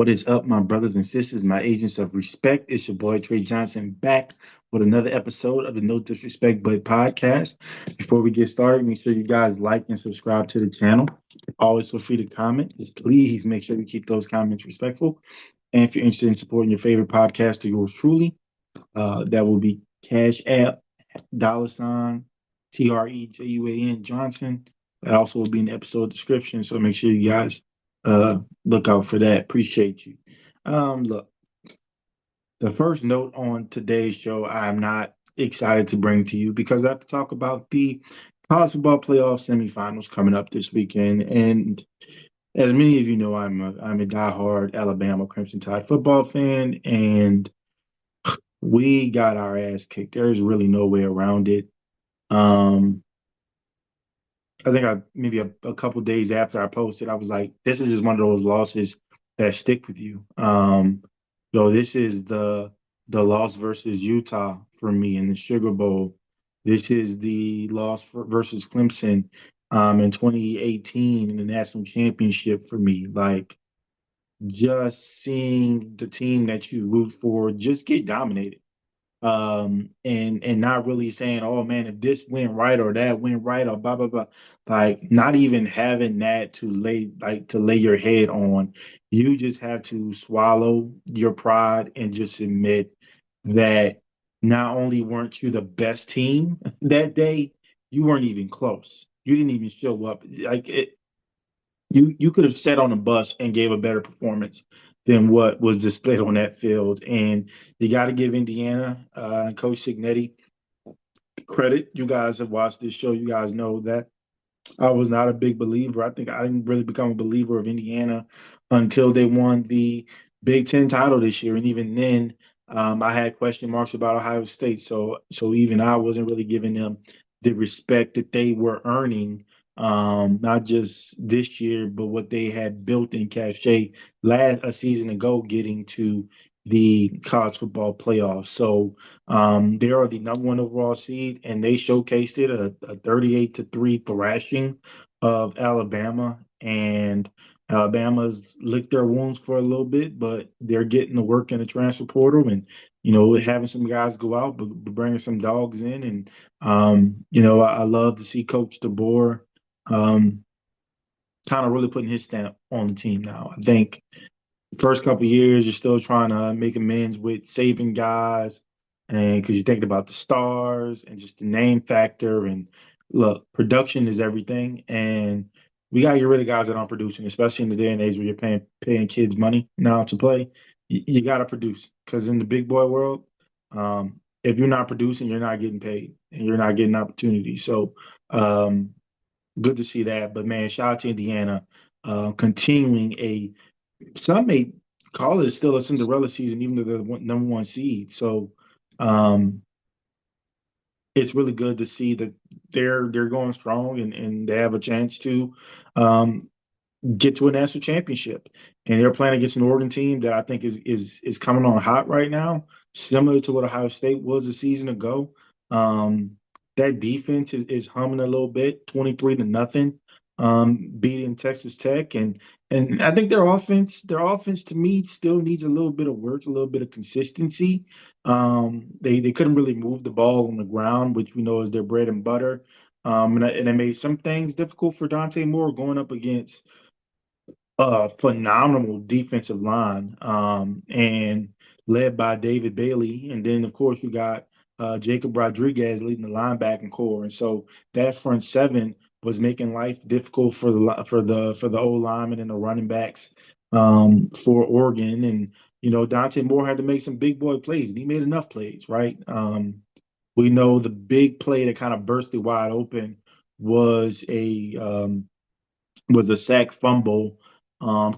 What is up, my brothers and sisters, my agents of respect? It's your boy TreJuanJohnson back with another episode of the No Disrespect But podcast. Before we get started, make sure you guys like and subscribe to the channel. Always feel free to comment. Just please make sure you keep those comments respectful. And if you're interested in supporting your favorite podcaster, yours truly, that will be Cash App, $ TREJUAN Johnson. That also will be in the episode description. So make sure you guys look out for that. Appreciate you. Look, the first note on today's show, I'm not excited to bring to you because I have to talk about the college football playoff semifinals coming up this weekend. And as many of you know, I'm a diehard Alabama Crimson Tide football fan, and we got our ass kicked. There's really no way around it. Um, I think I maybe a couple days after I posted, I was like, this is just one of those losses that stick with you. This is the loss versus Utah for me in the Sugar Bowl. This is the loss versus Clemson in 2018 in the national championship for me. Like just seeing the team that you root for just get dominated and not really saying, oh man, if this went right or that went right or blah blah blah, like not even having that to lay your head on. You just have to swallow your pride and just admit that not only weren't you the best team that day, you weren't even close. You didn't even show up. You could have sat on a bus and gave a better performance than what was displayed on that field. And you got to give Indiana and Coach Signetti credit. You guys have watched this show. You guys know that I was not a big believer. I think I didn't really become a believer of Indiana until they won the Big Ten title this year. And even then, I had question marks about Ohio State. So even I wasn't really giving them the respect that they were earning, not just this year, but what they had built in Cashapp a season ago, getting to the college football playoffs. So they are the number one overall seed, and they showcased it a 38-3 thrashing of Alabama. And Alabama's licked their wounds for a little bit, but they're getting the work in the transfer portal, and having some guys go out, but bringing some dogs in. And I love to see Coach DeBoer um, kind of really putting his stamp on the team now. I think first couple of years, you're still trying to make amends with saving guys, and because you're thinking about the stars and just the name factor. And look, production is everything, and we gotta get rid of guys that aren't producing, especially in the day and age where you're paying kids money now to play. You gotta produce because in the big boy world, if you're not producing, you're not getting paid and you're not getting opportunities. So, good to see that. But man, shout out to Indiana, continuing a some may call it still a Cinderella season, even though they're the number one seed. So um, it's really good to see that they're going strong and they have a chance to um, get to a national championship. And they're playing against an Oregon team that I think is coming on hot right now, similar to what Ohio State was a season ago. Um, that defense is humming a little bit, 23-0, beating Texas Tech. And I think their offense to me still needs a little bit of work, a little bit of consistency. They couldn't really move the ball on the ground, which we know is their bread and butter. And it made some things difficult for Dante Moore going up against a phenomenal defensive line, and led by David Bailey. And then, of course, you got Jacob Rodriguez leading the linebacking core. And so that front seven was making life difficult for the old linemen and the running backs for Oregon. And Dante Moore had to make some big boy plays, and he made enough plays, right? We know the big play that kind of burst it wide open was a sack fumble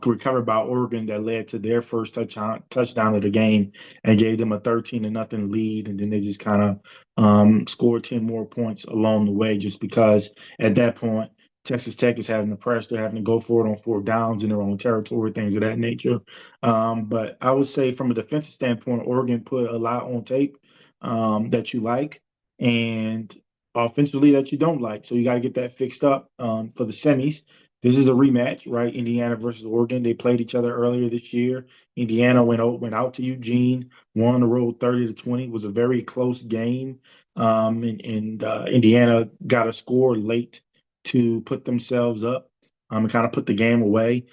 recovered by Oregon that led to their first touchdown of the game and gave them a 13-0 lead. And then they just kind of scored 10 more points along the way, just because at that point, Texas Tech is having the press. They're having to go for it on fourth downs in their own territory, things of that nature. But I would say from a defensive standpoint, Oregon put a lot on tape that you like, and offensively that you don't like. So you got to get that fixed up for the semis. This is a rematch, right? Indiana versus Oregon. They played each other earlier this year. Indiana went out to Eugene, won on the road 30-20. It was a very close game, and Indiana got a score late to put themselves up, and kind of put the game away.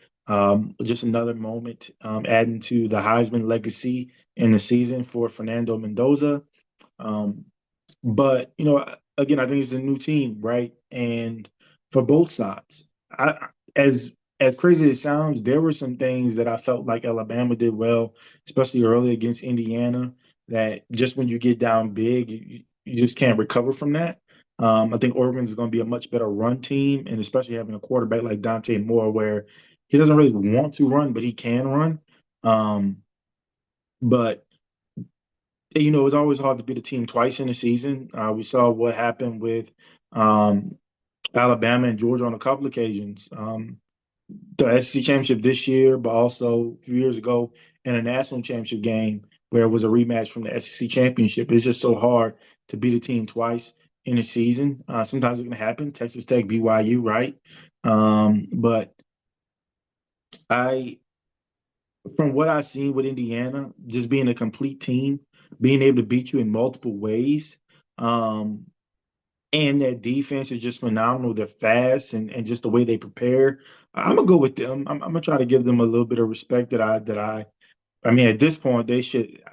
Just another moment, adding to the Heisman legacy in the season for Fernando Mendoza. Um, but again, I think it's a new team, right? And for both sides, I as crazy as it sounds, there were some things that I felt like Alabama did well, especially early against Indiana. That just when you get down big, you just can't recover from that. I think Oregon is going to be a much better run team, and especially having a quarterback like Dante Moore, where he doesn't really want to run, but he can run. Um, but it's always hard to beat a team twice in a season. We saw what happened with um, Alabama and Georgia on a couple occasions. The SEC championship this year, but also a few years ago in a national championship game where it was a rematch from the SEC championship. It's just so hard to beat a team twice in a season. Sometimes it can happen. Texas Tech, BYU, right? But I from what I've seen with Indiana, just being a complete team, being able to beat you in multiple ways, um, and that defense is just phenomenal. They're fast and just the way they prepare. I'm gonna go with them. I'm gonna try to give them a little bit of respect I mean, at this point they should.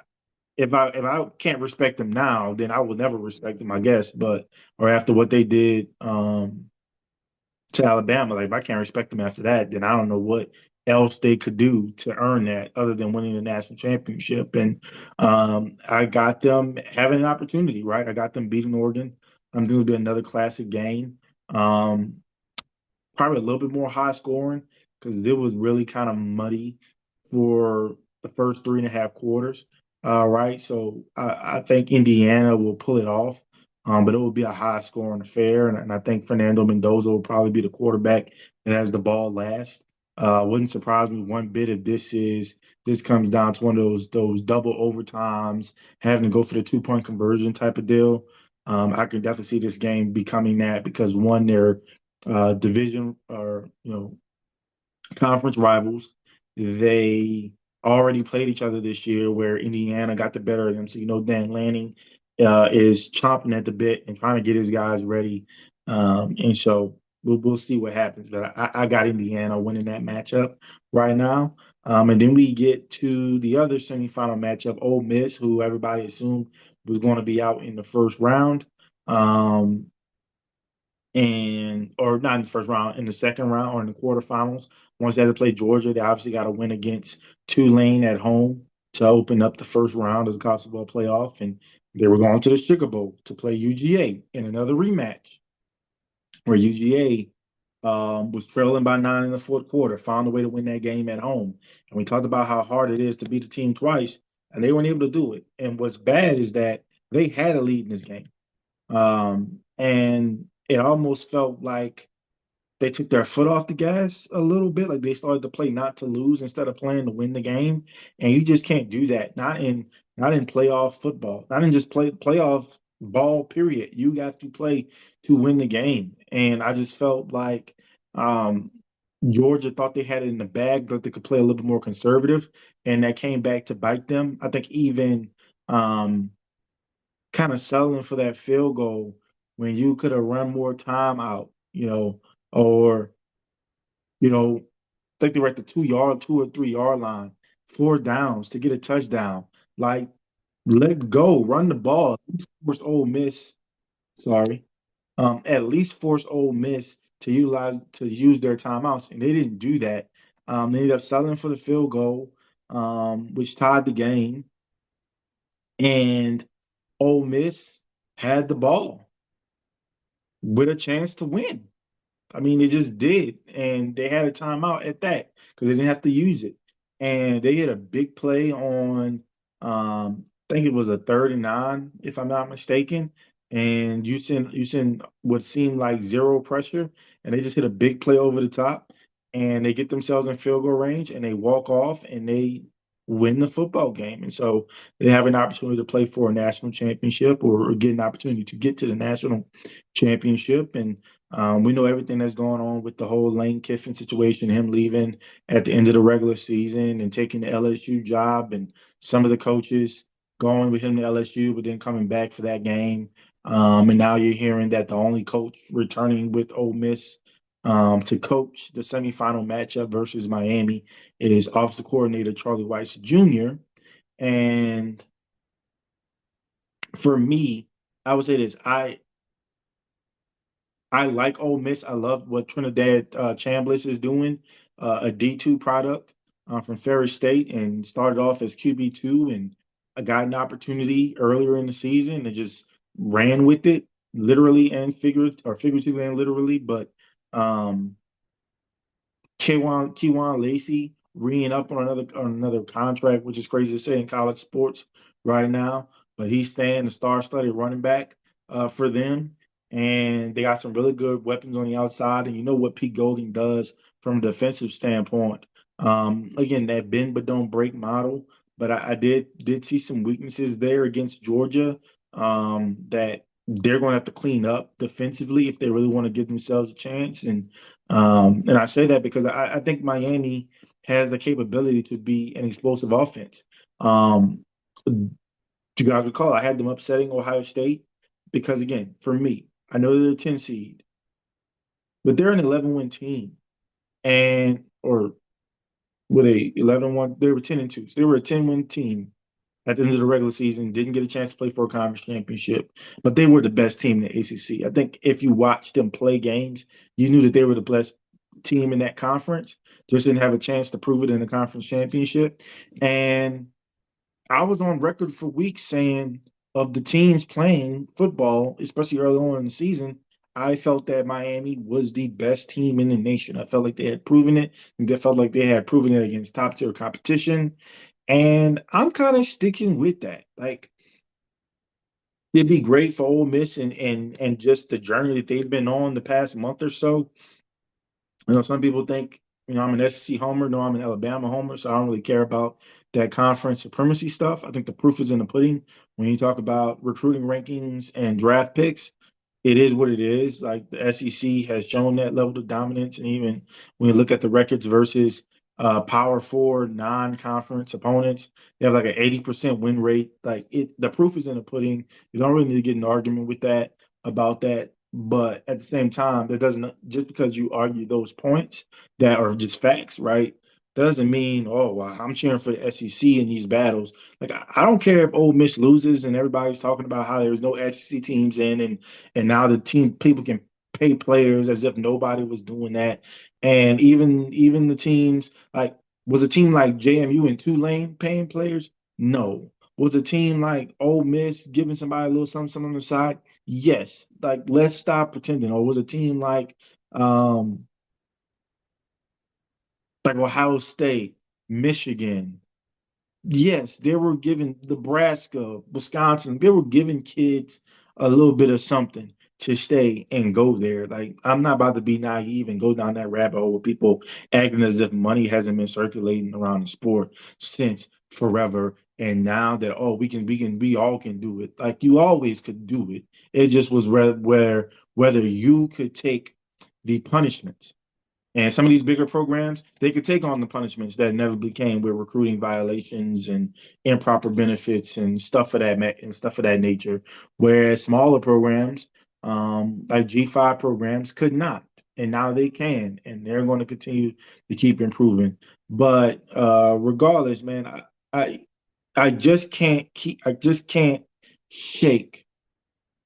If I can't respect them now, then I will never respect them, I guess. But or after what they did, to Alabama. Like if I can't respect them after that, then I don't know what else they could do to earn that other than winning the national championship. And I got them having an opportunity, right? I got them beating Oregon. I'm going to be another classic game. Um, Probably a little bit more high scoring because it was really kind of muddy for the first 3.5 quarters. Right. So I think Indiana will pull it off. But it will be a high scoring affair. And I think Fernando Mendoza will probably be the quarterback that has the ball last. Wouldn't surprise me one bit if this comes down to one of those double overtimes, having to go for the 2-point conversion type of deal. I can definitely see this game becoming that because one, they're division or conference rivals. They already played each other this year, where Indiana got the better of them. So Dan Lanning is chomping at the bit and trying to get his guys ready. And so we'll see what happens. But I got Indiana winning that matchup right now. And then we get to the other semifinal matchup, Ole Miss, who everybody assumed was going to be out in the first round. Um, and or not in the first round, in the second round or in the quarterfinals. Once they had to play Georgia, they obviously got to win against Tulane at home to open up the first round of the college football playoff. And they were going to the Sugar Bowl to play UGA in another rematch, where UGA was trailing by 9 in the fourth quarter, found a way to win that game at home. And we talked about how hard it is to beat a team twice, and they weren't able to do it. And what's bad is that they had a lead in this game. And it almost felt like they took their foot off the gas a little bit. Like they started to play not to lose instead of playing to win the game. And you just can't do that. Not in playoff football. Not in just playoff ball, period. You got to play to win the game. And I just felt like um Georgia thought they had it in the bag, that they could play a little bit more conservative, and that came back to bite them. I think even um kind of settling for that field goal when you could have run more time out, or, I think they were at the 2 or 3 yard line, 4 downs to get a touchdown. Like, let go, run the ball. At least force Ole Miss, sorry, at least force Ole Miss to use their timeouts, and they didn't do that. They ended up settling for the field goal, which tied the game, and Ole Miss had the ball with a chance to win. I mean, they just did, and they had a timeout at that because they didn't have to use it. And they hit a big play on, I think it was a 3rd and 9, if I'm not mistaken. And you send what seemed like zero pressure, and they just hit a big play over the top, and they get themselves in field goal range, and they walk off, and they win the football game. And so they have an opportunity to play for a national championship or get an opportunity to get to the national championship. And We know everything that's going on with the whole Lane Kiffin situation, him leaving at the end of the regular season and taking the LSU job, and some of the coaches going with him to LSU, but then coming back for that game. And now you're hearing that the only coach returning with Ole Miss to coach the semifinal matchup versus Miami is offensive coordinator Charlie Weiss Jr. And for me, I would say this: I like Ole Miss. I love what Trinidad Chambliss is doing, a D2 product from Ferris State, and started off as QB2, and I got an opportunity earlier in the season and just ran with it, literally and figuratively and literally. But um, Kwan Lacey reing up on another contract, which is crazy to say in college sports right now. But he's staying the star-studded running back for them, and they got some really good weapons on the outside. And you know what Pete Golding does from a defensive standpoint. Again, that bend but don't break model. But I did see some weaknesses there against Georgia that they're going to have to clean up defensively if they really want to give themselves a chance. And I say that because I think Miami has the capability to be an explosive offense. Do you guys recall I had them upsetting Ohio State? Because again, for me, I know they're a 10 seed, but they're an 11-win team. And or were they 11-1? They were 10-2. So they were a 10-win team at the end of the regular season, didn't get a chance to play for a conference championship, but they were the best team in the ACC. I think if you watched them play games, you knew that they were the best team in that conference. Just didn't have a chance to prove it in the conference championship. And I was on record for weeks saying of the teams playing football, especially early on in the season, I felt that Miami was the best team in the nation. I felt like they had proven it. And they felt like they had proven it against top tier competition. And I'm kind of sticking with that. Like it'd be great for Ole Miss and just the journey that they've been on the past month or so. Some people think, I'm an SEC homer. No, I'm an Alabama homer, so I don't really care about that conference supremacy stuff. I think the proof is in the pudding. When you talk about recruiting rankings and draft picks, it is what it is. Like the SEC has shown that level of dominance, and even when you look at the records versus Power Four non-conference opponents, they have like an 80% win rate. Like the proof is in the pudding. You don't really need to get in an argument with that about that. But at the same time, that doesn't just because you argue those points that are just facts, right? Doesn't mean, oh, well, I'm cheering for the SEC in these battles. Like I don't care if Ole Miss loses and everybody's talking about how there's no SEC teams in, and now the team people can pay players as if nobody was doing that. And even the teams like was a team like JMU and Tulane paying players? No. Was a team like Ole Miss giving somebody a little something on the side? Yes. Like let's stop pretending. Or was a team um like Ohio State, Michigan, yes, they were giving Nebraska, Wisconsin, they were giving kids a little bit of something to stay and go there. Like, I'm not about to be naive and go down that rabbit hole with people acting as if money hasn't been circulating around the sport since forever. And now that, oh, we all can do it. Like, you always could do it. It just was whether you could take the punishments and some of these bigger programs, they could take on the punishments that inevitably came with recruiting violations and improper benefits and stuff of that nature. Whereas smaller programs, like G5 programs, could not, and now they can, and they're going to continue to keep improving. But regardless, man, I I just can't shake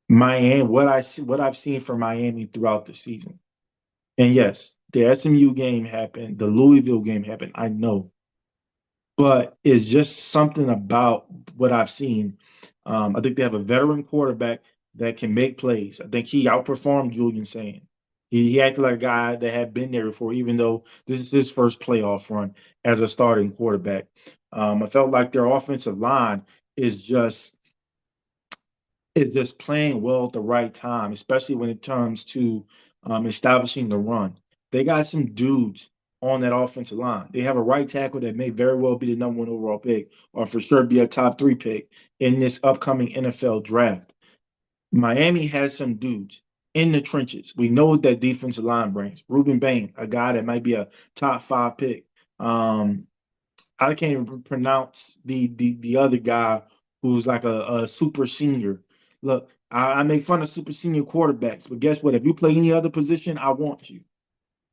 Miami. What I've seen from Miami throughout the season. And yes, the SMU game happened, the Louisville game happened, I know. But it's just something about what I've seen. I think they have a veteran quarterback that can make plays. I think he outperformed Julian Sand. He acted like a guy that had been there before, even though this is his first playoff run as a starting quarterback. I felt like their offensive line is just is just playing well at the right time, especially when it comes to establishing the run. They got some dudes on that offensive line. They have a right tackle that may very well be the number one overall pick, or for sure be a top three pick in this upcoming NFL draft. Miami has some dudes. in the trenches. We know what that defensive line brings. Ruben Bain, a guy that might be a top 5 pick. I can't even pronounce the other guy who's like a super senior. Look, I make fun of super senior quarterbacks, but guess what? If you play any other position, I want you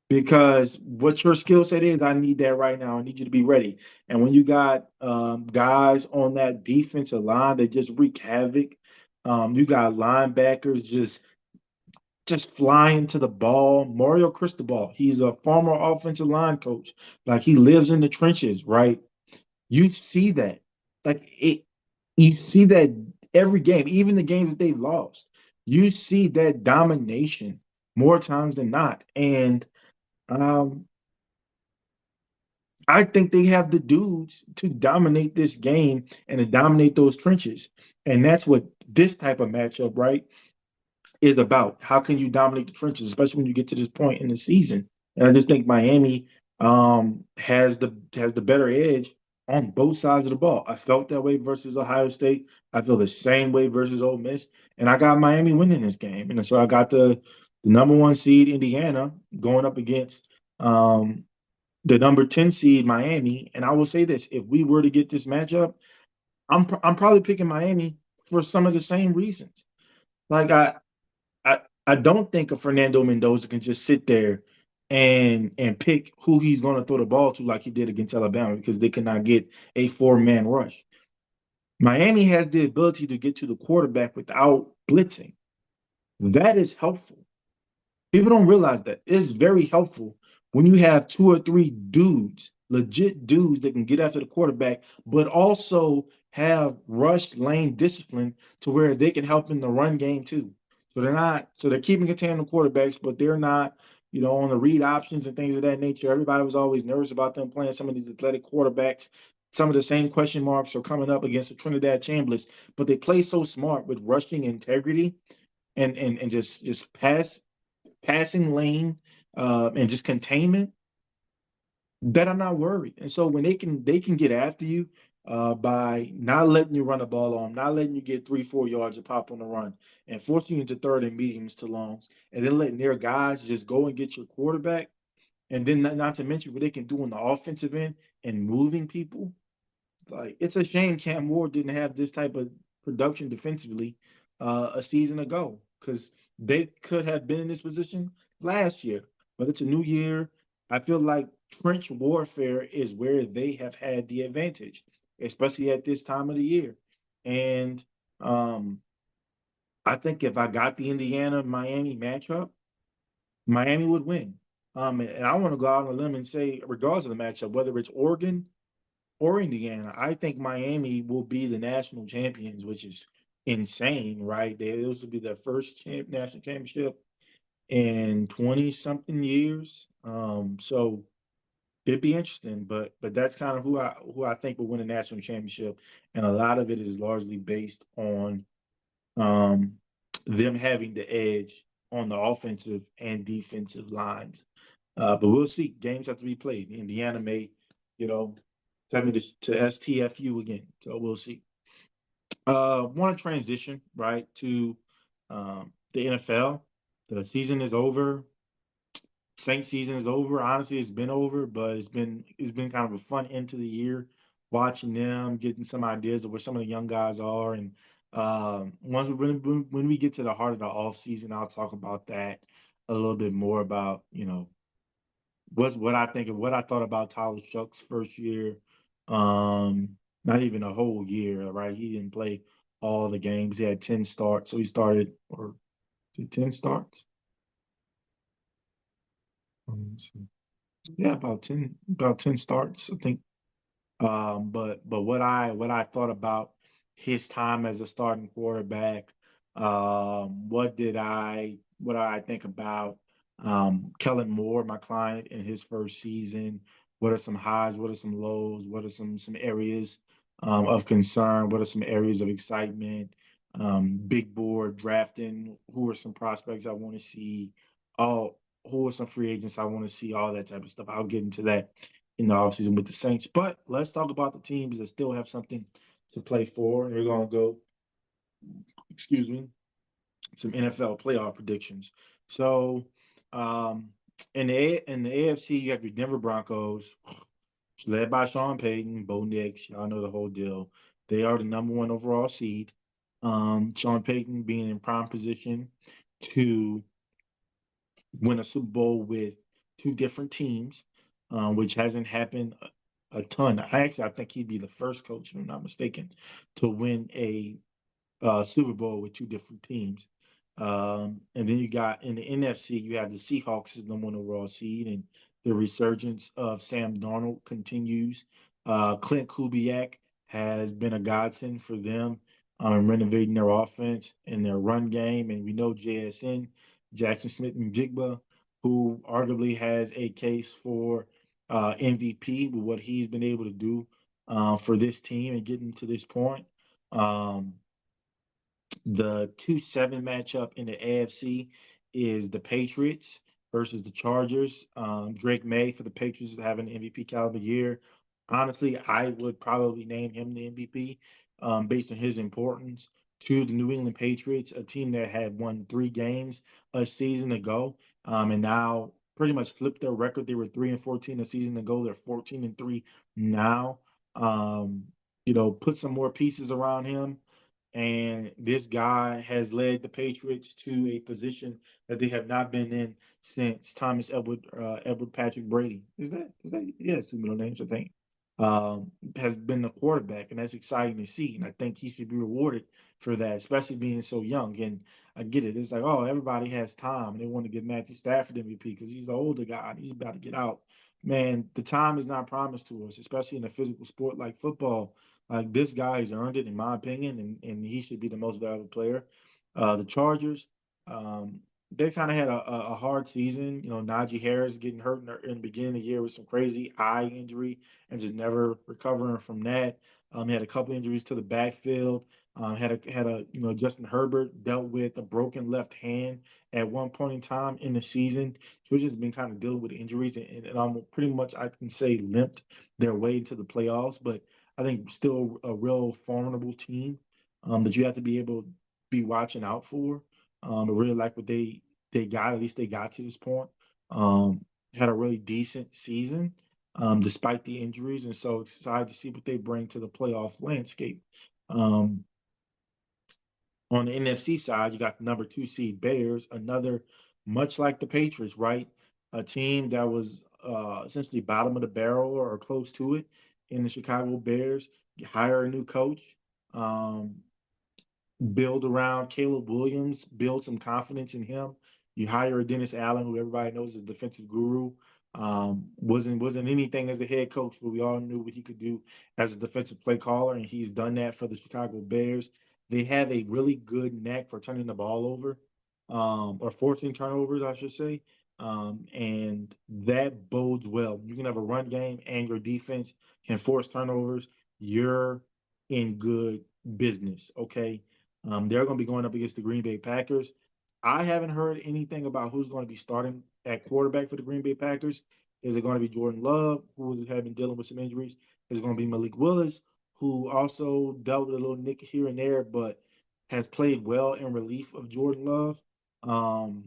because what your skill set is, I need that right now. I need you to be ready. And when you got guys on that defensive line that just wreak havoc, you got linebackers just flying to the ball. Mario Cristobal, he's a former offensive line coach. Like he lives in the trenches, right? You see that. Like it you see that every game, even the games that they've lost. You see that domination more times than not. And um, I think they have the dudes to dominate this game and to dominate those trenches. And that's what this type of matchup, right, is about. How can you dominate the trenches, especially when you get to this point in the season? And I just think Miami has the better edge on both sides of the ball. I felt that way versus Ohio State. I feel the same way versus Ole Miss, and I got Miami winning this game. And so I got the number 1 seed Indiana going up against the number 10 seed Miami. And I will say this: if we were to get this matchup, I'm probably picking Miami for some of the same reasons. Like I don't think a Fernando Mendoza can just sit there and pick who he's going to throw the ball to like he did against Alabama because they cannot get a 4-man rush. Miami has the ability to get to the quarterback without blitzing. That is helpful. People don't realize that. It's very helpful when you have 2 or 3 dudes, legit dudes that can get after the quarterback, but also have rush lane discipline to where they can help in the run game too. So they're keeping contain of quarterbacks, but they're not, on the read options and things of that nature. Everybody was always nervous about them playing some of these athletic quarterbacks. Some of the same question marks are coming up against the Trinidad Chambliss, but they play so smart with rushing integrity and just passing lane, and just containment, that I'm not worried. And so when they can get after you by not letting you run the ball on, not letting you get 3-4 yards of pop on the run, and forcing you into third and mediums to longs, and then letting their guys just go and get your quarterback, and then not to mention what they can do on the offensive end and moving people. Like it's a shame Cam Ward didn't have this type of production defensively a season ago because they could have been in this position last year. But it's a new year. I feel like trench warfare is where they have had the advantage, especially at this time of the year. And um, I think if I got the Indiana Miami matchup, Miami would win. And I want to go out on a limb and say, regardless of the matchup, whether it's Oregon or Indiana, I think Miami will be the national champions, which is insane, right? This will be their first national championship in 20 something years. So it'd be interesting, but that's kind of who I think will win a national championship, and a lot of it is largely based on um, them having the edge on the offensive and defensive lines. But we'll see. Games have to be played. Indiana may, you know, tell me to STFU again. So we'll see. Want to transition right to the NFL. The season is over. Saints season is over. Honestly, it's been over, but it's been kind of a fun end to the year, watching them, getting some ideas of where some of the young guys are, and once when we get to the heart of the off season, I'll talk about that a little bit more about what I think of what I thought about Tyler Shuck's first year. Not even a whole year, right? He didn't play all the games. He had 10 starts, so he started or 10 starts. Yeah, about ten starts, I think. But what I thought about his time as a starting quarterback, what I think about Kellen Moore, my client, in his first season. What are some highs? What are some lows? What are some areas of concern? What are some areas of excitement? Big board drafting. Who are some prospects I want to see? All who are some free agents I want to see? All that type of stuff. I'll get into that in the offseason with the Saints. But let's talk about the teams that still have something to play for. We're going to go, excuse me, some NFL playoff predictions. So, um, in the AFC, you have your Denver Broncos, led by Sean Payton, Bo Nix. Y'all know the whole deal. They are the number one overall seed. Sean Payton being in prime position to win a Super Bowl with two different teams, which hasn't happened a ton. I think he'd be the first coach, if I'm not mistaken, to win a Super Bowl with two different teams. And then you got in the NFC, you have the Seahawks as the number one overall seed, and the resurgence of Sam Darnold continues. Clint Kubiak has been a godsend for them, renovating their offense and their run game. And we know JSN, Jackson Smith and Jigba, who arguably has a case for MVP with what he's been able to do for this team and getting to this point. Um, the 2-7 matchup in the AFC is the Patriots versus the Chargers. Drake May for the Patriots is having an MVP caliber year. Honestly, I would probably name him the MVP based on his importance to the New England Patriots, a team that had won 3 games a season ago, and now pretty much flipped their record. They were 3-14 a season ago. They're 14-3 now. Um, put some more pieces around him, and this guy has led the Patriots to a position that they have not been in since Thomas Edward Patrick Brady. Is that yeah, it's two middle names, I think. Has been the quarterback, and that's exciting to see. And I think he should be rewarded for that, especially being so young. And I get it. It's like, oh, everybody has time, and they want to get Matthew Stafford MVP because he's the older guy and he's about to get out. Man, the time is not promised to us, especially in a physical sport like football. Like this guy has earned it, in my opinion, and he should be the most valuable player. The Chargers, um, they kind of had a hard season. Najee Harris getting hurt in the beginning of the year with some crazy eye injury and just never recovering from that. He had a couple injuries to the backfield. Justin Herbert dealt with a broken left hand at one point in time in the season. So he's just been kind of dealing with injuries and pretty much, I can say, limped their way into the playoffs. But I think still a real formidable team that you have to be able to be watching out for. I really like what they got. At least they got to this point. Um, Had a really decent season despite the injuries, and so excited to see what they bring to the playoff landscape. Um, on the NFC side, you got the number 2 seed Bears, another much like the Patriots, right? A team that was essentially bottom of the barrel or close to it in the Chicago Bears. You hire a new coach. Um, Build around Caleb Williams, build some confidence in him. You hire a Dennis Allen, who everybody knows is a defensive guru. Wasn't anything as the head coach, but we all knew what he could do as a defensive play caller, and he's done that for the Chicago Bears. They have a really good knack for turning the ball over, or forcing turnovers, I should say. And that bodes well. You can have a run game and your defense can force turnovers. You're in good business, okay? They're going to be going up against the Green Bay Packers. I haven't heard anything about who's going to be starting at quarterback for the Green Bay Packers. Is it going to be Jordan Love, who has been dealing with some injuries? Is it going to be Malik Willis, who also dealt with a little nick here and there, but has played well in relief of Jordan Love? Um,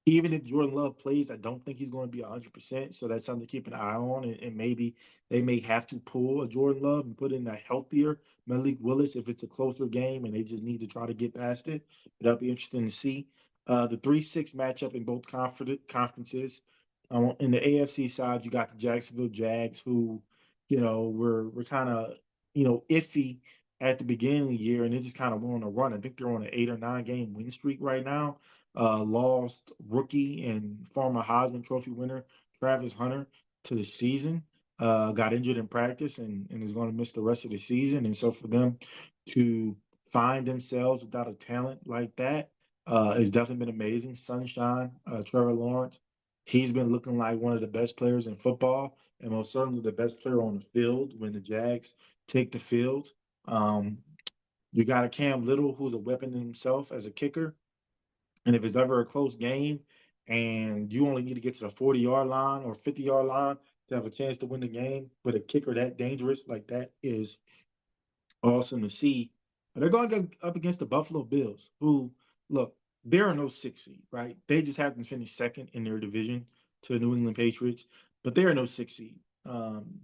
Even if Jordan Love plays, I don't think he's going to be 100%. So that's something to keep an eye on. And maybe they may have to pull a Jordan Love and put in a healthier Malik Willis if it's a closer game and they just need to try to get past it. But that'll be interesting to see. The 3-6 matchup in both conferences. In the AFC side, you got the Jacksonville Jags, who, were kind of, iffy at the beginning of the year, and they just kind of went on a run. I think they're on an 8 or 9 game win streak right now. Lost rookie and former Heisman Trophy winner Travis Hunter to the season. Got injured in practice and is going to miss the rest of the season. And so for them to find themselves without a talent like that has definitely been amazing. Sunshine, Trevor Lawrence, he's been looking like one of the best players in football and most certainly the best player on the field when the Jags take the field. Um, you got a Cam Little who's a weapon in himself as a kicker. And if it's ever a close game and you only need to get to the 40-yard line or 50-yard line to have a chance to win the game with a kicker that dangerous, like that is awesome to see. They're going up against the Buffalo Bills, who, look, there are no 6 seed, right? They just happen to finish second in their division to the New England Patriots, but they are no 6 seed.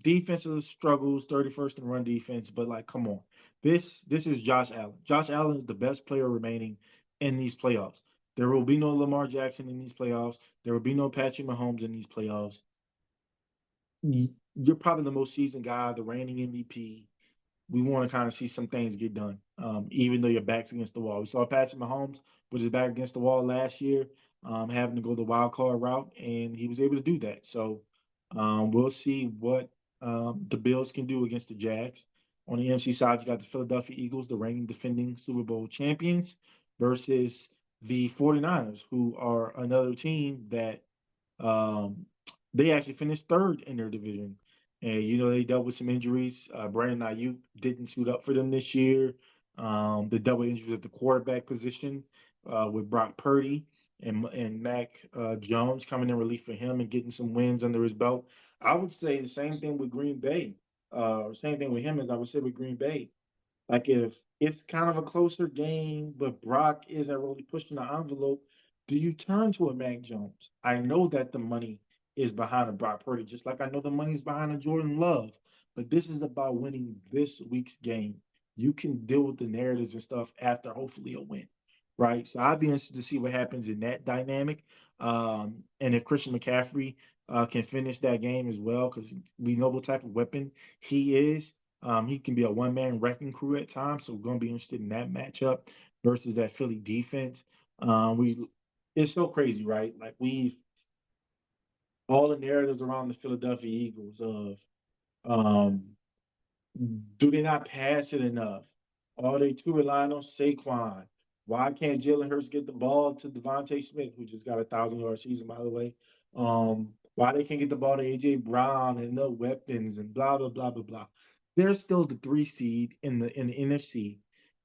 Defensive struggles, 31st in run defense, but like, come on, this is Josh Allen. Josh Allen is the best player remaining in these playoffs. There will be no Lamar Jackson in these playoffs. There will be no Patrick Mahomes in these playoffs. You're probably the most seasoned guy, the reigning MVP. We want to kind of see some things get done, even though your back's against the wall. We saw Patrick Mahomes with his back against the wall last year, having to go the wild card route, and he was able to do that. So we'll see what the Bills can do against the Jags. On the NFC side, you got the Philadelphia Eagles, the reigning defending Super Bowl champions, versus the 49ers, who are another team that um, they actually finished third in their division. And, they dealt with some injuries. Brandon Ayuk didn't suit up for them this year. The double injuries at the quarterback position with Brock Purdy and Mac Jones coming in relief for him and getting some wins under his belt. I would say the same thing with Green Bay. Same thing with him as I would say with Green Bay. Like if it's kind of a closer game, but Brock isn't really pushing the envelope, do you turn to a Mac Jones? I know that the money is behind a Brock Purdy, just like I know the money's behind a Jordan Love. But this is about winning this week's game. You can deal with the narratives and stuff after hopefully a win, right? So I'd be interested to see what happens in that dynamic, and if Christian McCaffrey can finish that game as well, because we know what type of weapon he is. He can be a one-man wrecking crew at times, so we're going to be interested in that matchup versus that Philly defense. We It's so crazy, right? Like we've all the narratives around the Philadelphia Eagles of um, do they not pass it enough? Are they too reliant on Saquon? Why can't Jalen Hurts get the ball to Devontae Smith, who just got a 1,000-yard season, by the way? Why they can't get the ball to AJ Brown and no weapons and blah blah blah blah blah. They're still the 3 seed in the NFC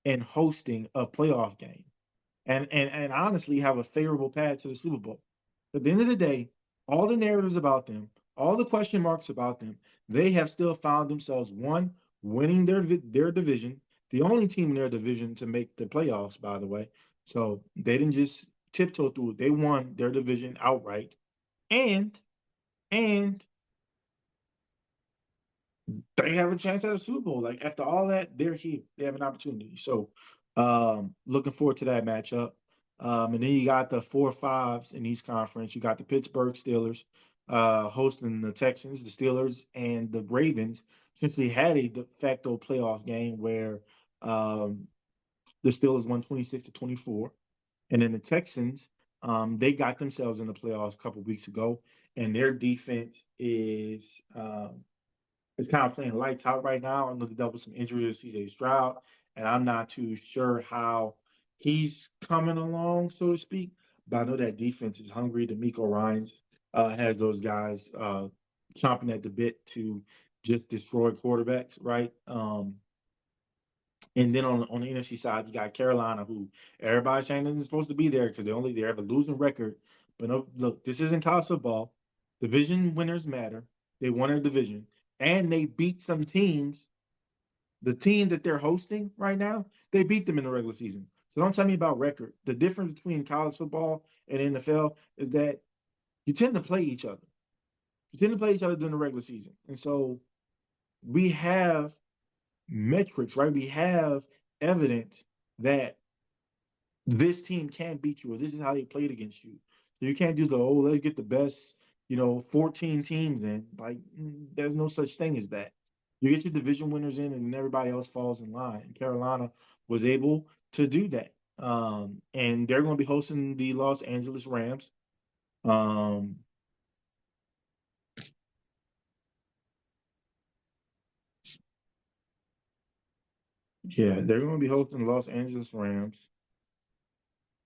and hosting a playoff game and honestly have a favorable path to the Super Bowl. At the end of the day, all the narratives about them, all the question marks about them, they have still found themselves one winning their division, the only team in their division to make the playoffs, by the way. So they didn't just tiptoe through it; they won their division outright, and and they have a chance at a Super Bowl. Like after all that, they're here. They have an opportunity. So looking forward to that matchup. And then you got the 4 5s in East Conference. You got the Pittsburgh Steelers hosting the Texans, the Steelers, and the Ravens essentially had a de facto playoff game where um, the Steelers won 26-24. And then the Texans, they got themselves in the playoffs a couple weeks ago, and their defense is kind of playing lights out right now. I know they dealt with some injuries to CJ Stroud, and I'm not too sure how he's coming along, so to speak. But I know that defense is hungry. D'Amico Ryans has those guys chomping at the bit to just destroy quarterbacks, right? And then on the NFC side, you got Carolina, who everybody's saying isn't supposed to be there because they have a losing record. But no, look, this isn't college football. Division winners matter. They won their division, and they beat some teams. The team that they're hosting right now, they beat them in the regular season. So don't tell me about record. The difference between college football and NFL is that you tend to play each other. You tend to play each other during the regular season, and so we have metrics, right? We have evidence that this team can't beat you, or this is how they played against you. So you can't do let's get the best, 14 teams in. Like, there's no such thing as that. You get your division winners in, and then everybody else falls in line. And Carolina was able to do that. And they're going to be hosting the Los Angeles Rams. Um, yeah, they're going to be hosting the Los Angeles Rams,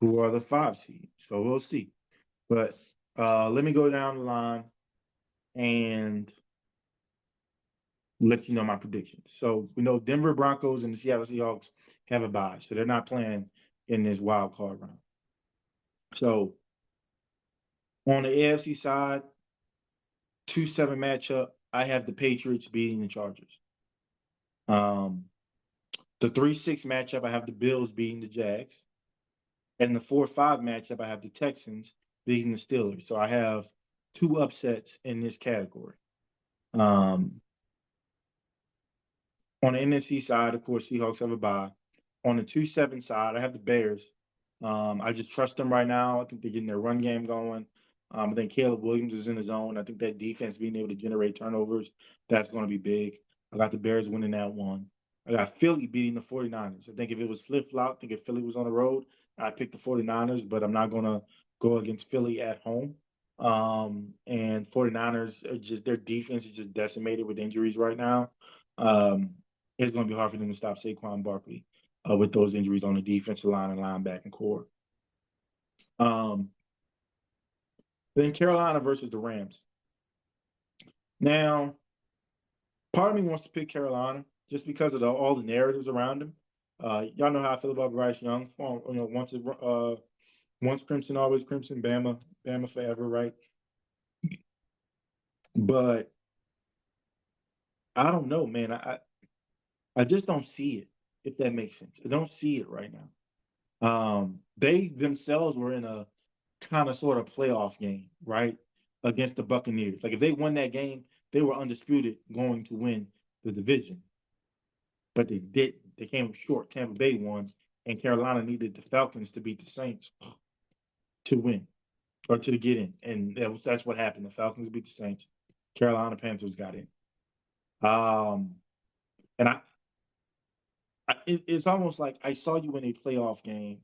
who are the 5 seed. So we'll see. But let me go down the line and let you know my predictions. So we know Denver Broncos and the Seattle Seahawks have a bye, so they're not playing in this wild card round. So on the AFC side, 2-7 matchup, I have the Patriots beating the Chargers. Um, The 3-6 matchup, I have the Bills beating the Jags. And the 4-5 matchup, I have the Texans beating the Steelers. So I have two upsets in this category. Um, on the NFC side, of course, Seahawks have a bye. On the 2-7 side, I have the Bears. I just trust them right now. I think they're getting their run game going. I think Caleb Williams is in his zone. I think that defense being able to generate turnovers, that's going to be big. I got the Bears winning that one. I got Philly beating the 49ers. I think if it was flip-flop, I think if Philly was on the road, I'd pick the 49ers, but I'm not going to go against Philly at home. And 49ers, are just their defense is just decimated with injuries right now. Um, it's going to be hard for them to stop Saquon Barkley with those injuries on the defensive line and linebacking core. Then Carolina versus the Rams. Now, part of me wants to pick Carolina just because of all the narratives around him. Y'all know how I feel about Bryce Young. Once Crimson, always Crimson. Bama forever, right? But I don't know, man. I just don't see it, if that makes sense. I don't see it right now. They themselves were in a kind of sort of playoff game, right? Against the Buccaneers. Like if they won that game, they were undisputed going to win the division. But they didn't. They came short. Tampa Bay won, and Carolina needed the Falcons to beat the Saints to win or to get in. And that's what happened. The Falcons beat the Saints. Carolina Panthers got in. And it's almost like I saw you in a playoff game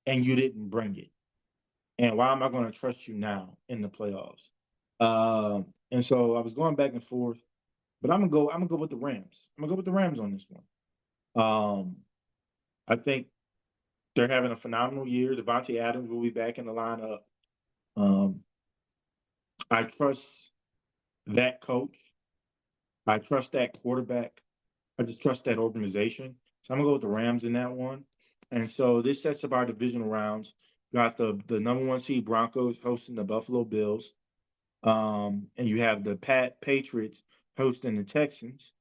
and you didn't bring it. And why am I going to trust you now in the playoffs? And so I was going back and forth, but I'm gonna go with the Rams. I'm gonna go with the Rams on this one. I think they're having a phenomenal year. Devontae Adams will be back in the lineup. Um, I trust that coach. I trust that quarterback. I just trust that organization. So I'm gonna go with the Rams in that one. And so this sets up our divisional rounds. Got the number one seed Broncos hosting the Buffalo Bills. And you have the Patriots hosting the Texans.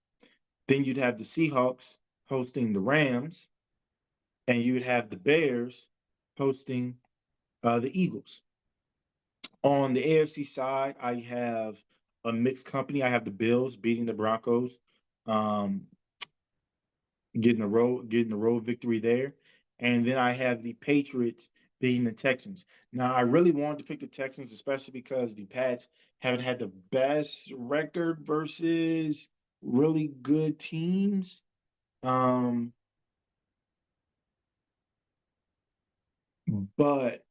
Then you'd have the Seahawks hosting the Rams, and you'd have the Bears hosting the Eagles. On the AFC side, I have a mixed company. I have the Bills beating the Broncos, um, getting the road victory there, and then I have the Patriots beating the Texans. Now, I really wanted to pick the Texans, especially because the Pats haven't had the best record versus really good teams. Um, but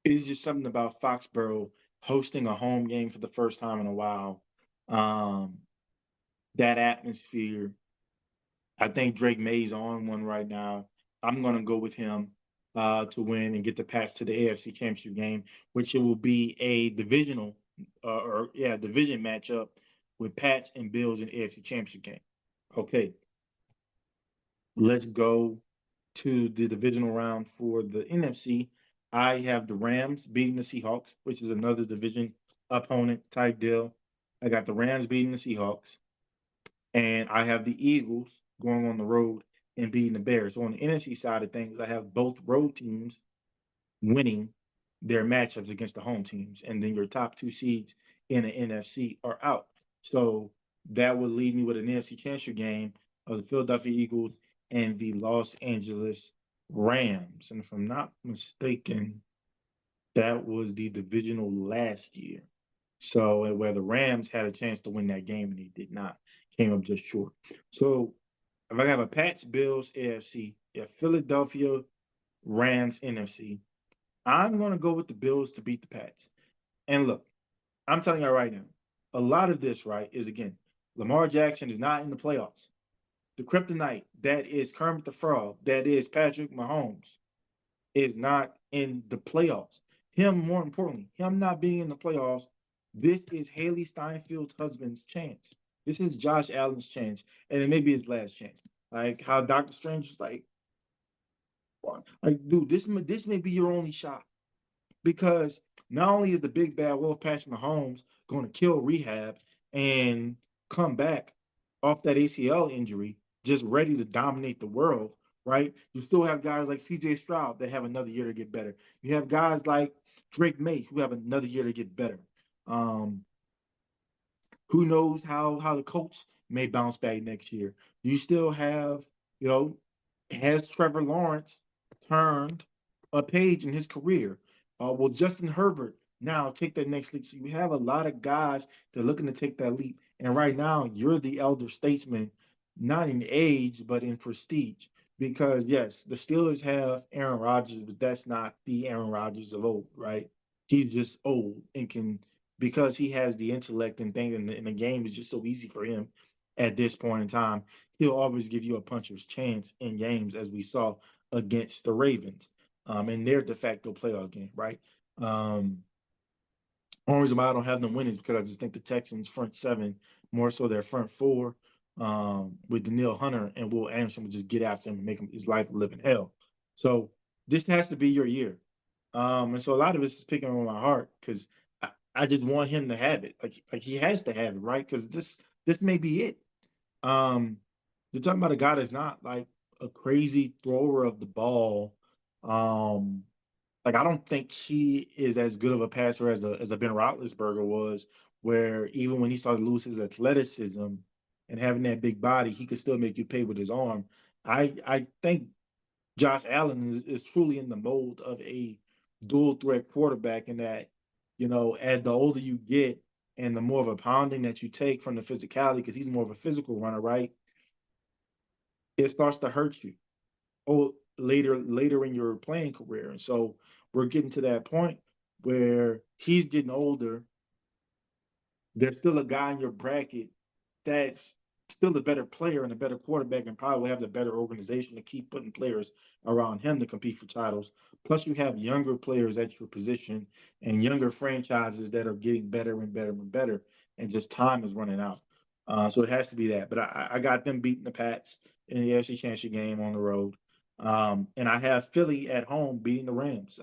it's just something about Foxborough hosting a home game for the first time in a while. Um, that atmosphere. I think Drake May's on one right now. I'm going to go with him to win and get the pass to the AFC Championship game, which it will be a division matchup with Pats and Bills in the AFC Championship game. Okay, let's go to the divisional round for the NFC. I have the Rams beating the Seahawks, which is another division opponent type deal. I got the Rams beating the Seahawks, and I have the Eagles going on the road and beating the Bears. So on the NFC side of things, I have both road teams winning their matchups against the home teams, and then your top two seeds in the NFC are out. So that would leave me with an NFC Championship game of the Philadelphia Eagles and the Los Angeles Rams. And if I'm not mistaken, that was the divisional last year. So where the Rams had a chance to win that game and they did not, came up just short. So if I have a Pats, Bills, AFC, a Philadelphia Rams, NFC, I'm going to go with the Bills to beat the Pats. And look, I'm telling you right now, a lot of this, right, is again, Lamar Jackson is not in the playoffs. The kryptonite that is Kermit the Frog, that is Patrick Mahomes, is not in the playoffs. More importantly, him not being in the playoffs, this is Hailee Steinfeld's husband's chance. This is Josh Allen's chance, and it may be his last chance. Like how Doctor Strange is like, dude, this may be your only shot because not only is the big bad wolf Patrick Mahomes going to kill rehab and come back, off that ACL injury, just ready to dominate the world, right? You still have guys like CJ Stroud that have another year to get better. You have guys like Drake May who have another year to get better. Um, who knows how the Colts may bounce back next year? You still have, you know, has Trevor Lawrence turned a page in his career? Will Justin Herbert now take that next leap? So you have a lot of guys that are looking to take that leap. And right now, you're the elder statesman, not in age, but in prestige. Because yes, the Steelers have Aaron Rodgers, but that's not the Aaron Rodgers of old, right? He's just old and can, because he has the intellect and thing, and the game is just so easy for him at this point in time. He'll always give you a puncher's chance in games, as we saw against the Ravens in their de facto playoff game, right? Um, Only reason why I don't have them winning is because I just think the Texans front seven, more so their front four, with Danielle Hunter and Will Anderson, would just get after him and make him his life a living hell. So this has to be your year. And so a lot of this is picking on my heart because I just want him to have it. Like he has to have it, right? Because this may be it. Um, you're talking about a guy that's not like a crazy thrower of the ball. Um, like I don't think he is as good of a passer as a Ben Roethlisberger was, where even when he started to lose his athleticism and having that big body, he could still make you pay with his arm. I think Josh Allen is truly in the mold of a dual threat quarterback in that, as the older you get and the more of a pounding that you take from the physicality, because he's more of a physical runner, right? It starts to hurt you. Oh, later in your playing career. And so we're getting to that point where he's getting older. There's still a guy in your bracket that's still a better player and a better quarterback and probably have the better organization to keep putting players around him to compete for titles. Plus, you have younger players at your position and younger franchises that are getting better and better and better, and just time is running out. So it has to be that. But I got them beating the Pats in the AFC Championship game on the road. And I have Philly at home beating the Rams.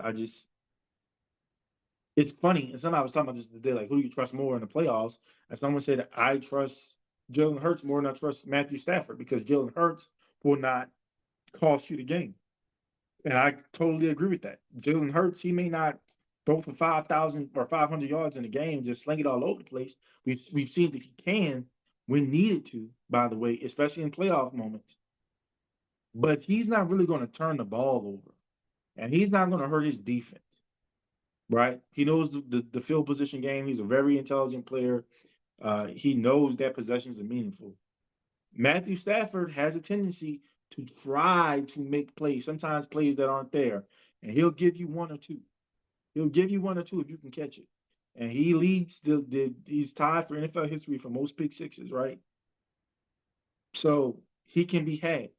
It's funny, and somebody was talking about this today, like who do you trust more in the playoffs? And someone said I trust Jalen Hurts more than I trust Matthew Stafford because Jalen Hurts will not cost you the game. And I totally agree with that. Jalen Hurts, he may not throw for 5,000 or 500 yards in a game, just sling it all over the place. We've seen that he can when needed to, by the way, especially in playoff moments. But he's not really going to turn the ball over, and he's not going to hurt his defense. Right? He knows the field position game. He's a very intelligent player. He knows that possessions are meaningful. Matthew Stafford has a tendency to try to make plays, sometimes plays that aren't there, and he'll give you one or two. He'll give you one or two if you can catch it. And he leads he's tied for NFL history for most pick sixes, right? So he can be had.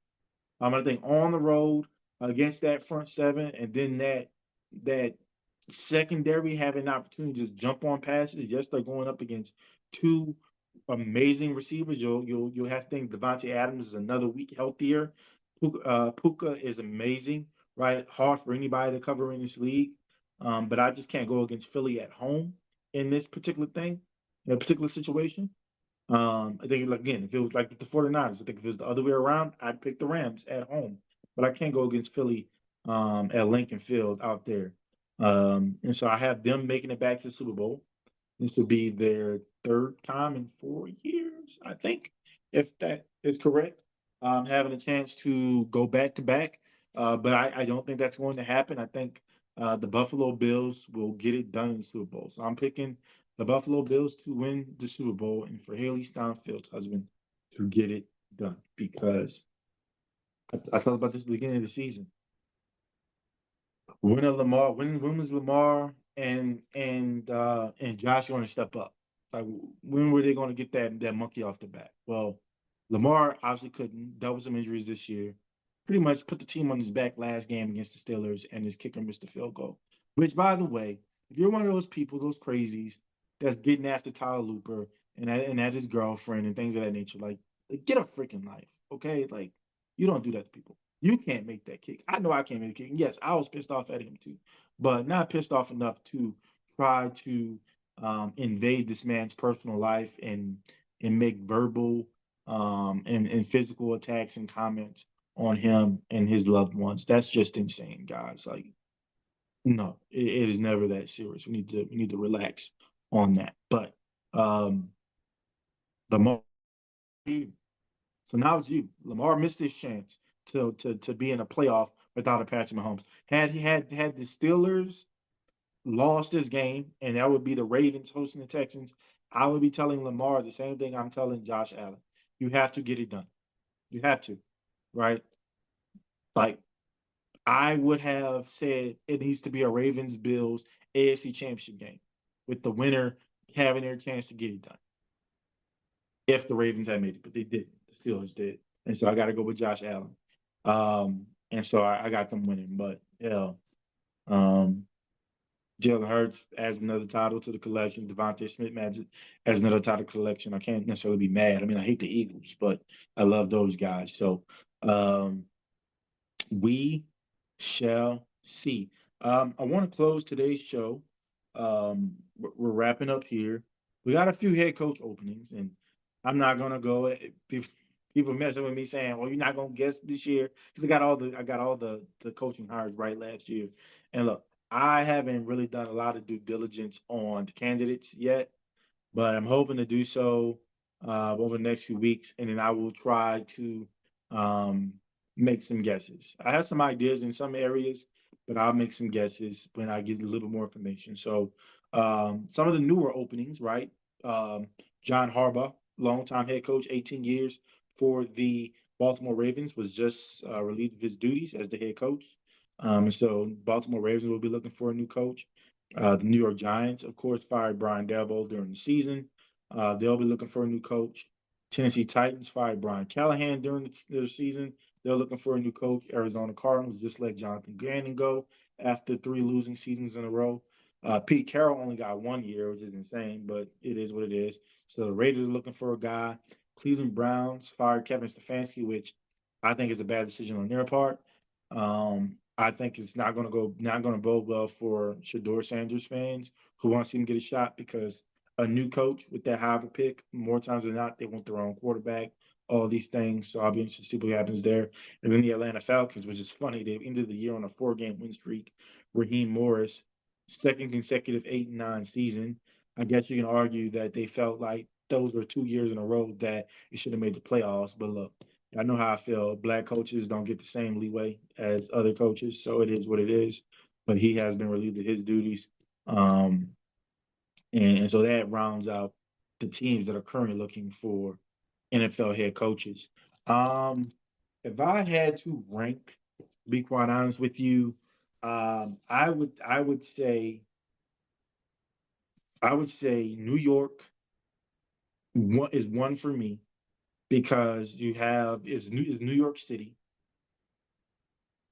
I think on the road against that front seven, and then that secondary having an opportunity to just jump on passes. Yes, they're going up against two amazing receivers. You'll have to think Devontae Adams is another week healthier. Puka is amazing, right? Hard for anybody to cover in this league. But I just can't go against Philly at home in this particular thing, in a particular situation. I think, like, again, if it was like the 49ers, I think if it was the other way around, I'd pick the Rams at home. But I can't go against Philly at Lincoln Field out there. And so I have them making it back to the Super Bowl. This will be their third time in 4 years, I think, if that is correct. Having a chance to go back to back. But I don't think that's going to happen. I think the Buffalo Bills will get it done in the Super Bowl. So I'm picking the Buffalo Bills to win the Super Bowl and for Hailee Steinfeld's husband to get it done because I thought about this at the beginning of the season. When was Lamar and Josh going to step up? Like when were they going to get that monkey off the back? Well, Lamar obviously couldn't. Dealt with some injuries this year. Pretty much put the team on his back last game against the Steelers, and his kicker missed the field goal. Which, by the way, if you're one of those people, those crazies, that's getting after Tyler Looper and at his girlfriend and things of that nature, like get a freaking life, okay? Like you don't do that to people. You can't make that kick. I know I can't make a kick. And yes, I was pissed off at him too, but not pissed off enough to try to invade this man's personal life and make verbal and physical attacks and comments on him and his loved ones. That's just insane, guys. Like, no, it is never that serious. We need to relax on that. But um, Lamar, so now it's you. Lamar missed his chance to be in a playoff without a Patrick Mahomes. Had the Steelers lost this game, and that would be the Ravens hosting the Texans, I would be telling Lamar the same thing I'm telling Josh Allen. You have to get it done. You have to, right? Like, I would have said it needs to be a Ravens Bills AFC Championship game with the winner having their chance to get it done. If the Ravens had made it, but they didn't. The Steelers did. And so I got to go with Josh Allen. And so I got them winning. But yeah, um, Jalen Hurts adds another title to the collection. Devontae Smith adds another title collection. I can't necessarily be mad. I mean, I hate the Eagles, but I love those guys. So um, we shall see. I want to close today's show. We're wrapping up here. We got a few head coach openings, and I'm not gonna go. People messing with me saying, "Well, you're not gonna guess this year," because I got all the coaching hires right last year. And look, I haven't really done a lot of due diligence on the candidates yet, but I'm hoping to do so over the next few weeks, and then I will try to um, make some guesses. I have some ideas in some areas, but I'll make some guesses when I get a little more information. So some of the newer openings, right? Um, John Harbaugh, longtime head coach, 18 years for the Baltimore Ravens, was just relieved of his duties as the head coach. So Baltimore Ravens will be looking for a new coach. The New York Giants, of course, fired Brian Daboll during the season. They'll be looking for a new coach. Tennessee Titans fired Brian Callahan during the season. They're looking for a new coach. Arizona Cardinals just let Jonathan Gannon go after 3 losing seasons in a row. Pete Carroll only got 1 year, which is insane, but it is what it is. So the Raiders are looking for a guy. Cleveland Browns fired Kevin Stefanski, which I think is a bad decision on their part. I think it's not going to bode well for Shador Sanders fans who want to see him get a shot because a new coach with that high of a pick, more times than not, they want their own quarterback, all these things. So I'll be interested to see what happens there. And then the Atlanta Falcons, which is funny, they've ended the year on a 4-game win streak. Raheem Morris, second consecutive 8-9 season. I guess you can argue that they felt like those were 2 years in a row that it should have made the playoffs. But look, I know how I feel. Black coaches don't get the same leeway as other coaches, so it is what it is. But he has been relieved of his duties. Um, and so that rounds out the teams that are currently looking for NFL head coaches. Um, if I had to rank, to be quite honest with you, I would say New York is one for me because you have is New York City.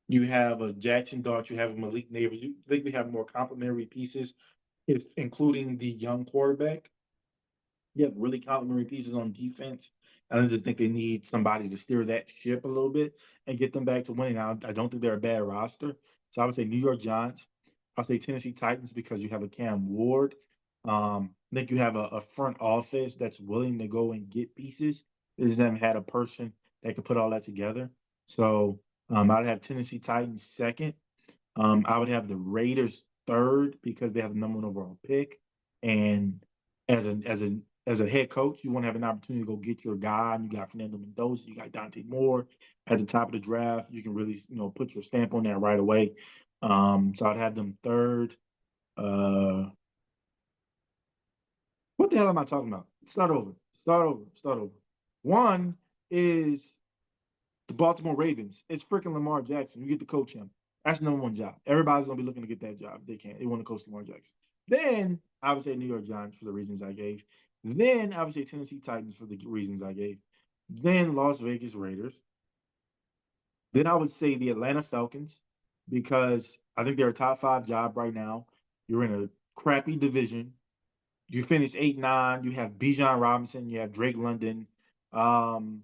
You have a Jackson Dart, you have a Malik Neighbors. You think they have more complementary pieces, including the young quarterback. You have really complimentary pieces on defense. And I just think they need somebody to steer that ship a little bit and get them back to winning. I don't think they're a bad roster. So I would say New York Giants. I'll say Tennessee Titans because you have a Cam Ward. I think you have a front office that's willing to go and get pieces. They just haven't had a person that could put all that together. So I'd have Tennessee Titans second. I would have the Raiders third because they have the number 1 overall pick. And as a head coach, you want to have an opportunity to go get your guy. And you got Fernando Mendoza, you got Dante Moore at the top of the draft. You can really, put your stamp on that right away. So I'd have them third. Uh, what the hell am I talking about? Start over. Start over. Start over. One is the Baltimore Ravens. It's freaking Lamar Jackson. You get to coach him. That's the number 1 job. Everybody's gonna be looking to get that job. They can't. They want to coach Lamar Jackson. Then I would say New York Giants for the reasons I gave. Then I would say Tennessee Titans for the reasons I gave. Then Las Vegas Raiders. Then I would say the Atlanta Falcons because I think they're a top 5 job right now. You're in a crappy division. You finish 8-9. You have Bijan Robinson. You have Drake London. Um,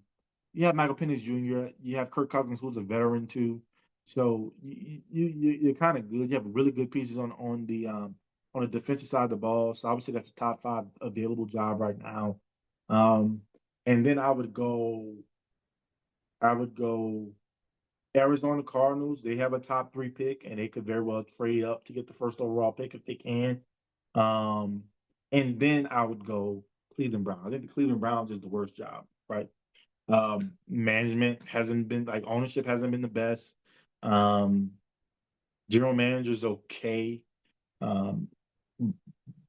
you have Michael Penix Jr. You have Kirk Cousins, who's a veteran too. So you're kind of good. You have really good pieces on the defensive side of the ball. So I would say that's a top 5 available job right now. Um, And then I would go Arizona Cardinals. They have a top 3 pick, and they could very well trade up to get the first overall pick if they can. Um, and then I would go Cleveland Browns. I think the Cleveland Browns is the worst job, right? Management hasn't been like ownership hasn't been the best. Um, General manager's okay. Um,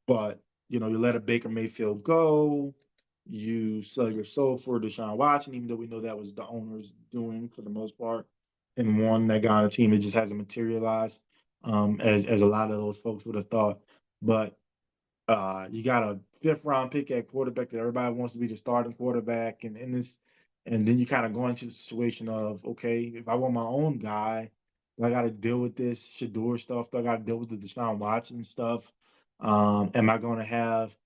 but you let a Baker Mayfield go. You sell your soul for Deshaun Watson, even though we know that was the owner's doing for the most part, and one that got on a team. It just hasn't materialized, as a lot of those folks would have thought. But you got a 5th round pick at quarterback that everybody wants to be the starting quarterback, and then you kind of go into the situation of, okay, if I want my own guy, do I got to deal with this Shador stuff? Do I got to deal with the Deshaun Watson stuff? Am I going to have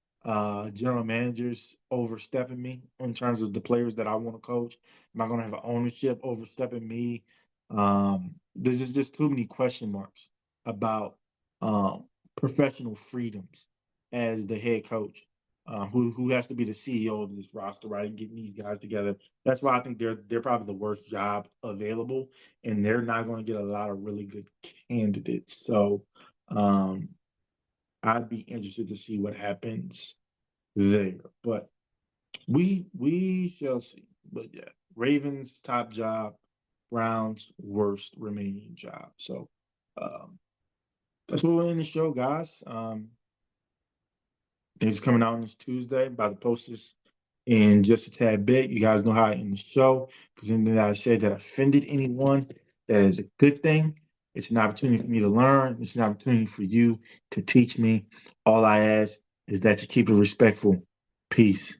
general managers overstepping me in terms of the players that I want to coach? Am I going to have ownership overstepping me? There's just too many question marks about professional freedoms as the head coach, who has to be the CEO of this roster, right, and getting these guys together. That's why I think they're probably the worst job available, and they're not going to get a lot of really good candidates. So um, I'd be interested to see what happens there, but we shall see. But yeah, Ravens top job, Browns worst remaining job. So um, that's what we're in the show, guys. It's coming out on this Tuesday. About to post this in just a tad bit. You guys know how I end the show. Because anything that I said that offended anyone, that is a good thing. It's an opportunity for me to learn. It's an opportunity for you to teach me. All I ask is that you keep it respectful. Peace.